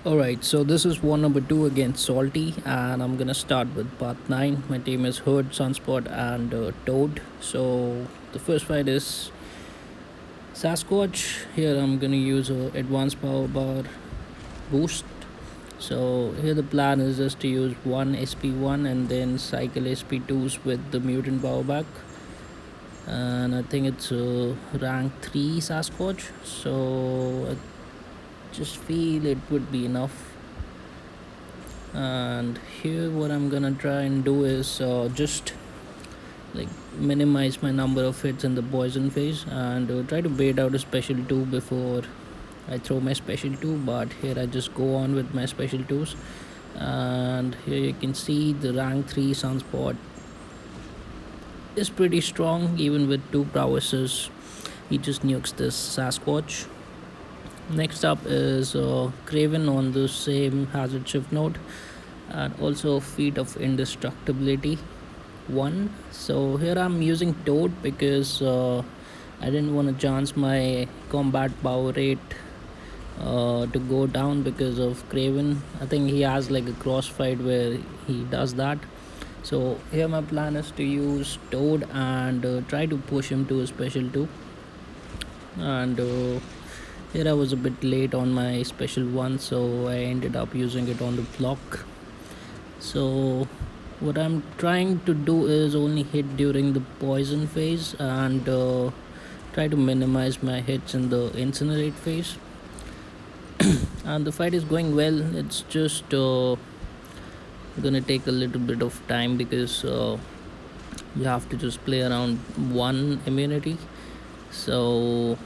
Alright, so this is war number 2 against Salty, and I'm gonna start with part 9. My team is Hood, Sunspot, and Toad. So the first fight is Sasquatch. Here I'm gonna use a advanced power bar boost. So here the plan is just to use one SP1 and then cycle SP2s with the mutant power back. And I think it's rank 3 Sasquatch, so I just feel it would be enough. And here what I'm gonna try and do is just like minimize my number of hits in the poison phase and try to bait out a special 2 before I throw my special 2, but here I just go on with my special 2s. And here you can see the rank 3 Sunspot is pretty strong. Even with 2 prowesses, he just nukes this Sasquatch. Next up is Kraven on the same hazard shift node, and also feat of indestructibility 1. So here I'm using Toad because I didn't want to chance my combat power rate to go down because of Kraven. I think he has like a crossfight where he does that. So here my plan is to use Toad and try to push him to a special 2. And here I was a bit late on my special 1, so I ended up using it on the block. So what I'm trying to do is only hit during the poison phase and try to minimize my hits in the incinerate phase. And the fight is going well. It's just gonna take a little bit of time because you have to just play around one immunity. So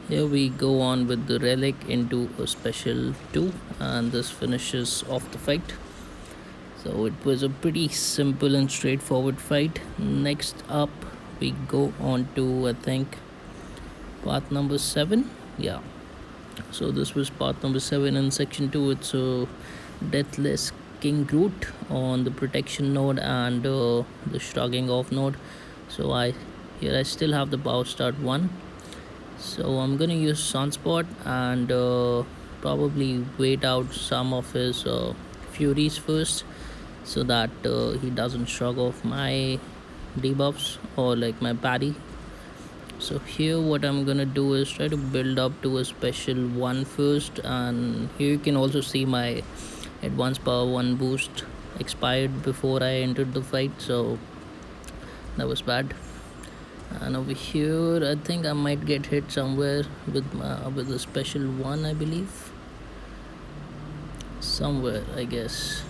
here we go on with the relic into a special 2, and this finishes off the fight. So it was a pretty simple and straightforward fight. Next up we go on to, I think, part number 7. Yeah, so this was part number 7 in section 2. It's a Deathless King Groot on the protection node and the shrugging off node. So I still have the power start 1. So I'm gonna use Sunspot and probably wait out some of his furies first, so that he doesn't shrug off my debuffs or like my parry. So here what I'm gonna do is try to build up to a special 1 first, and here you can also see my advanced power 1 boost expired before I entered the fight, so that was bad. And over here I think I might get hit somewhere with a special 1, I believe, somewhere, I guess.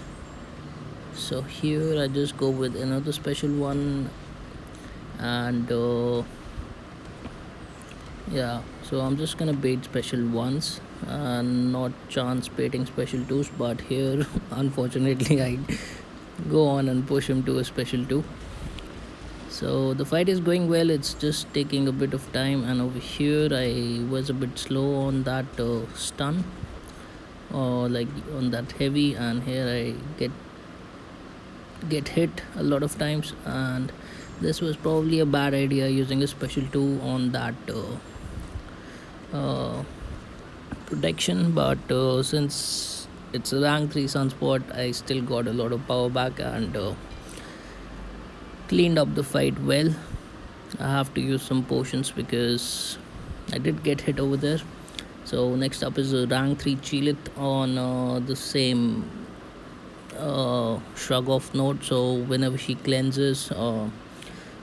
So here I just go with another special 1, and yeah, so I'm just gonna bait special 1s and not chance baiting special 2s, but here unfortunately I go on and push him to a special 2. So the fight is going well, it's just taking a bit of time. And over here I was a bit slow on that stun, or like on that heavy, and here I get hit a lot of times, and this was probably a bad idea using a special 2 on that protection. But since it's a rank 3 Sunspot, I still got a lot of power back and cleaned up the fight well. I have to use some potions because I did get hit over there. So next up is a rank 3 Cheeilth on the same shrug off node. So whenever she cleanses,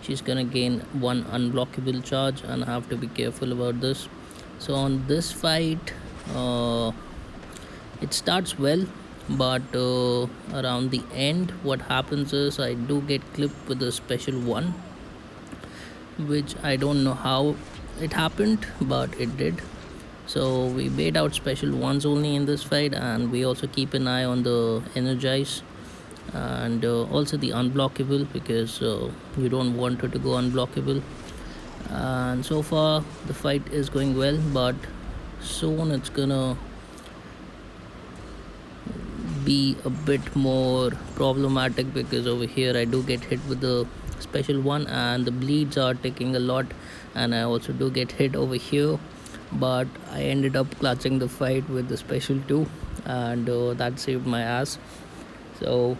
she's gonna gain 1 unblockable charge, and I have to be careful about this. So on this fight it starts well, but around the end what happens is I do get clipped with a special 1, which I don't know how it happened, but it did. So we bait out special 1s only in this fight, and we also keep an eye on the energize and also the unblockable, because you don't want her to go unblockable. And so far the fight is going well, but soon it's gonna be a bit more problematic, because over here I do get hit with the special 1 and the bleeds are taking a lot, and I also do get hit over here. but I ended up clutching the fight with the special 2, and that saved my ass. So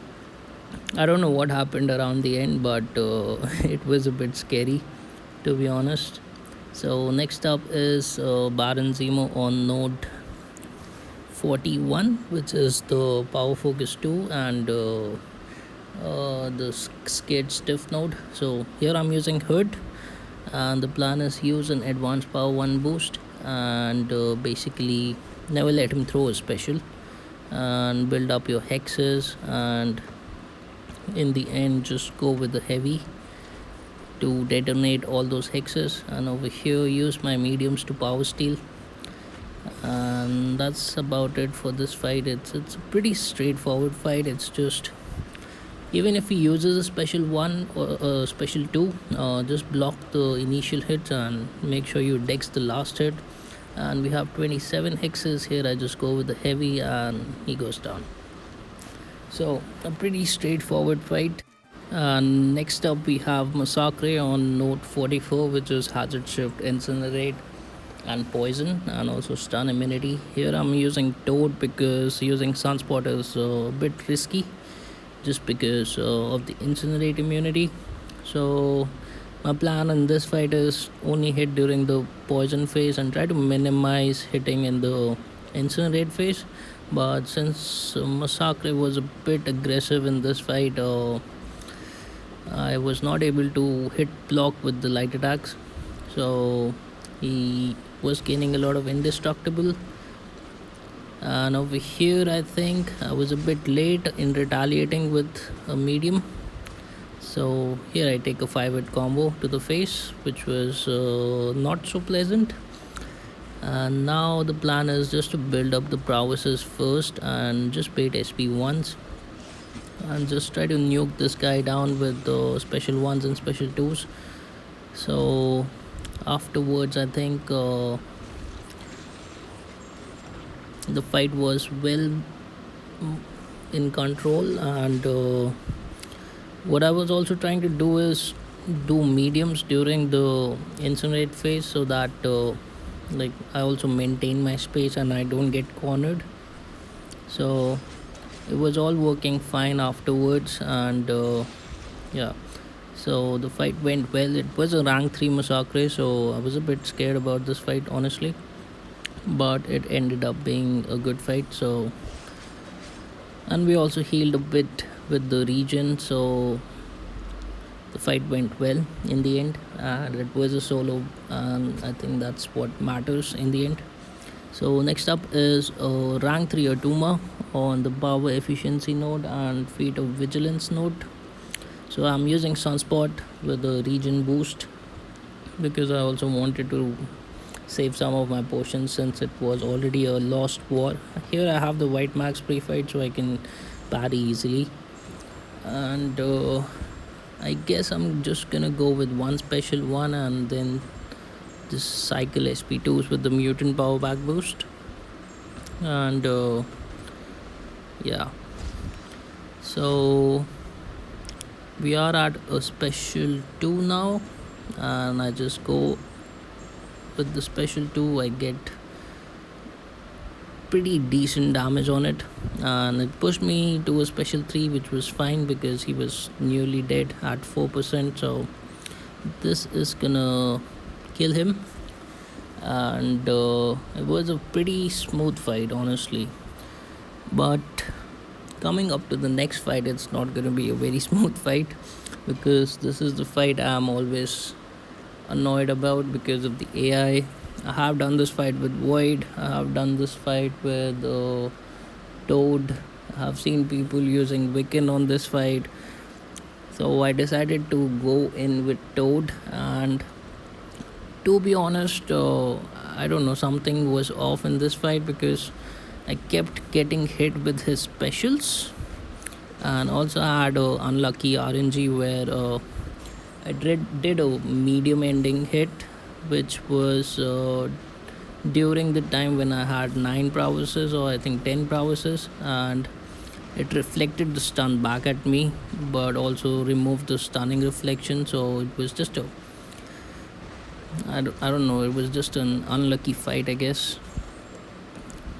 I don't know what happened around the end, but it was a bit scary, to be honest. So next up is Baron Zemo on node 41, which is the power focus 2 and the scared stiff node. So here I'm using hood, and the plan is use an advanced power 1 boost, and basically never let him throw a special, and build up your hexes, and in the end just go with the heavy to detonate all those hexes. And over here use my mediums to power steal, and that's about it for this fight. It's a pretty straightforward fight. It's just, even if he uses a special 1 or a special 2, just block the initial hits and make sure you dex the last hit. And we have 27 hexes here. I just go with the heavy and he goes down. So a pretty straightforward fight. And next up we have Masacre on node 44, which is hazard shift, incinerate and poison, and also stun immunity. Here I'm using Toad because using Sunspot is a bit risky, just because of the incinerate immunity. So my plan in this fight is only hit during the poison phase and try to minimize hitting in the incinerate phase. But since Masacre was a bit aggressive in this fight, I was not able to hit block with the light attacks. So he was gaining a lot of indestructible. And over here I think I was a bit late in retaliating with a medium. So here I take a 5-hit combo to the face, which was not so pleasant. And now the plan is just to build up the prowesses first and just bait SP once, and just try to nuke this guy down with the special 1s and special 2s. So afterwards I think the fight was well in control. And what I was also trying to do is do mediums during the incinerate phase, so that like I also maintain my space and I don't get cornered. So it was all working fine afterwards. And yeah, so the fight went well. It was a rank 3 Masacre, so I was a bit scared about this fight, honestly, but it ended up being a good fight. So, and we also healed a bit with the region, so the fight went well in the end. And it was a solo, and I think that's what matters in the end. So next up is rank 3 Attuma on the power efficiency node and feat of vigilance node. So I'm using Sunspot with the region boost because I also wanted to save some of my potions since it was already a lost war. Here I have the white max pre-fight, so I can parry easily. And I guess I'm just gonna go with one special 1 and then just cycle SP2s with the mutant power back boost. And yeah, so we are at a special 2 now, and I just go with the special 2. I get pretty decent damage on it, and it pushed me to a special 3, which was fine because he was nearly dead at 4%. So this is gonna kill him. And it was a pretty smooth fight, honestly. But coming up to the next fight, it's not gonna be a very smooth fight, because this is the fight I'm always annoyed about because of the AI. I have done this fight with Void, I have done this fight with Toad, I have seen people using Wiccan on this fight. So I decided to go in with Toad, and to be honest, I don't know, something was off in this fight because I kept getting hit with his specials. And also I had a unlucky RNG where I did a medium ending hit, which was during the time when I had 9 prowesses, or I think 10 prowesses, and it reflected the stun back at me but also removed the stunning reflection. So it was just a I don't know, it was just an unlucky fight, I guess.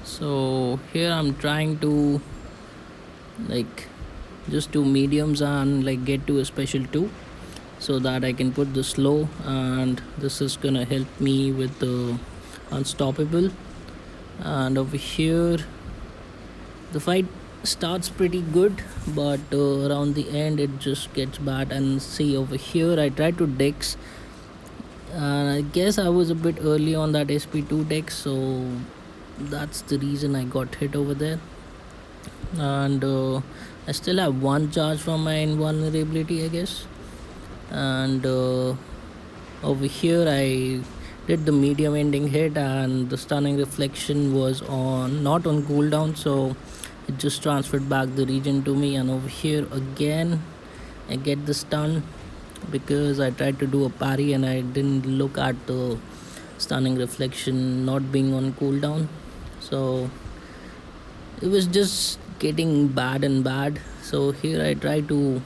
So here I'm trying to like just do mediums and like get to a special 2 so that I can put the slow, and this is gonna help me with the unstoppable. And over here the fight starts pretty good, but around the end it just gets bad. And see, over here I tried to dex, and I guess I was a bit early on that SP2 dex, so that's the reason I got hit over there. And I still have one charge from my invulnerability, I guess. And over here I did the medium ending hit, and the stunning reflection was on not on cooldown, so it just transferred back the region to me. And over here again I get the stun because I tried to do a parry and I didn't look at the stunning reflection not being on cooldown, so it was just getting bad and bad. So here I try to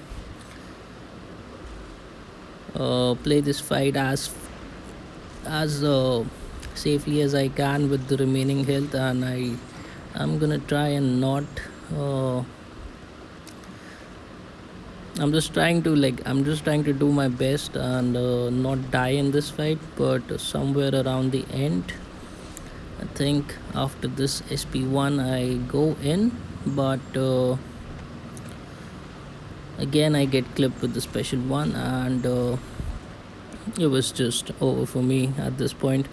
play this fight as safely as I can with the remaining health, and I'm gonna try and not I'm just trying to do my best and not die in this fight. But somewhere around the end, I think after this SP1 I go in, but again I get clipped with the special one, and it was just over for me at this point.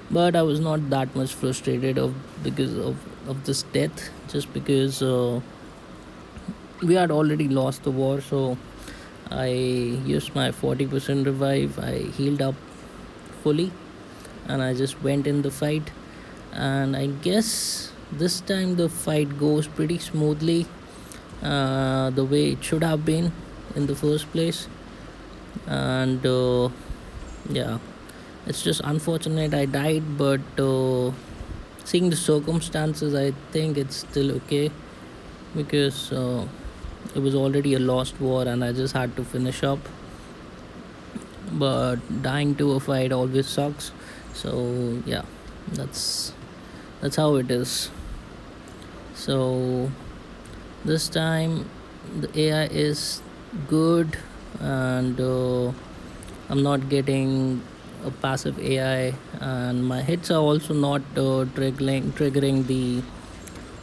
But I was not that much frustrated because of this death, just because we had already lost the war. So I used my 40% revive, I healed up fully, and I just went in the fight. And I guess this time the fight goes pretty smoothly, the way it should have been in the first place. And yeah, it's just unfortunate I died, but seeing the circumstances I think it's still okay, because it was already a lost war and I just had to finish up. But dying to a fight always sucks, so yeah, that's how it is. So this time the AI is good, and I'm not getting a passive AI, and my hits are also not triggering the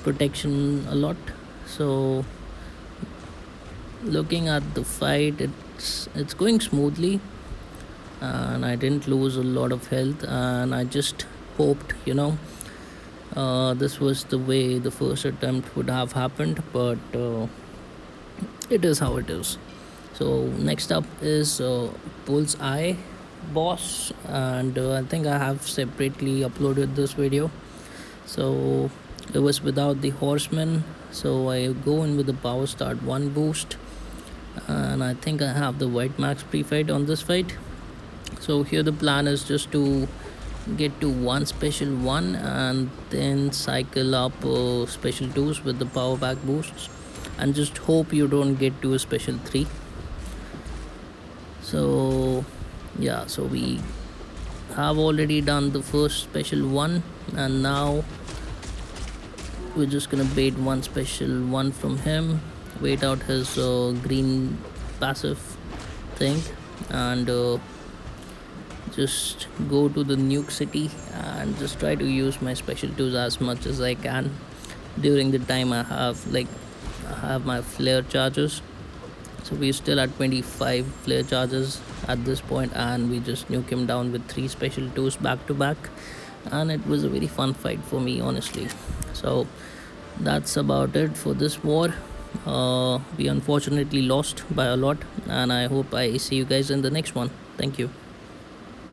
protection a lot. So looking at the fight, it's going smoothly, and I didn't lose a lot of health. And I just hoped, this was the way the first attempt would have happened, but it is how it is. So next up is Bullseye boss, and I think I have separately uploaded this video. So it was without the horseman, so I go in with the power start 1 boost, and I think I have the white max pre-fight on this fight. So here the plan is just to get to 1 special 1 and then cycle up special 2s with the power back boosts, and just hope you don't get to a special 3. So yeah, so we have already done the first special 1, and now we're just gonna bait 1 special 1 from him, wait out his green passive thing, and just go to the nuke city and just try to use my special 2s as much as I can during the time I have my flare charges. So we're still at 25 flare charges at this point, and we just nuke him down with 3 special 2s back to back, and it was a very fun fight for me, honestly. So that's about it for this war. We unfortunately lost by a lot, and I hope I see you guys in the next one. Thank you.